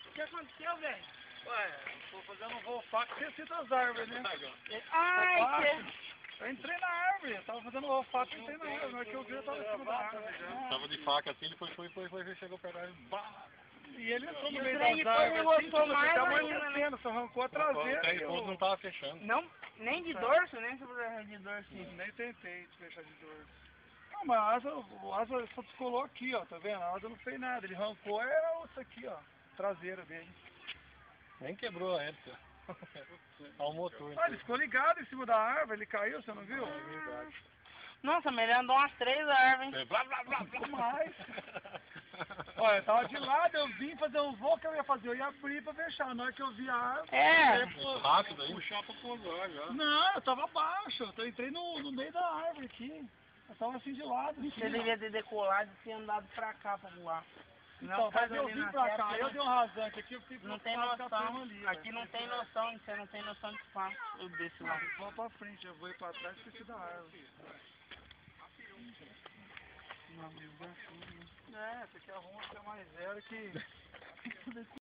O que aconteceu, velho? Ué, tô fazendo um voo faca e desci das árvores, né? Ai, Eu entrei na árvore, eu tava fazendo voo faca e entrei na árvore. Na hora que eu vi, eu tava em cima da árvore já. Tava de faca assim, ele foi, chegou perto da árvore, bah! E ele entrou no E o meio trem das árvores, depois assim, gostou mais tá ainda, né? amanhecendo, só arrancou a O traseira. trem E todo não tava fechando. Não, nem de dorso, nem sobre de dorso. Nem tentei fechar de dor. Não, mas o asa só descolou aqui, ó, tá vendo? A asa não fez nada, ele arrancou isso aqui, ó, traseira dele. Nem quebrou a hélice. Tá o motor. Ah, ele ficou ligado em cima da árvore, ele caiu, você não viu? É verdade. Nossa, mas ele andou umas 3 árvores, hein? Blá, blá, blá, blá. Mais. Olha, eu tava de lado, eu vim fazer um voo que eu ia fazer, eu ia abrir pra fechar. Na hora que eu vi a árvore, É. Rápido aí. Puxar pra pousar já. não, eu tava abaixo, eu entrei no meio da árvore aqui. Eu tava assim de lado. Assim, Você devia ter decolado e ter andado pra cá pra voar. então, mas eu vim pra cá, eu dei um rasante aqui, eu fiquei Não tem preocupado com a turma noção. ali, Aqui velho. não tem noção, você não tem noção de espaço. Eu desço lá. Vou pra frente, eu vou ir pra trás e esqueci da árvore. É, esse aqui arruma até mais zero que...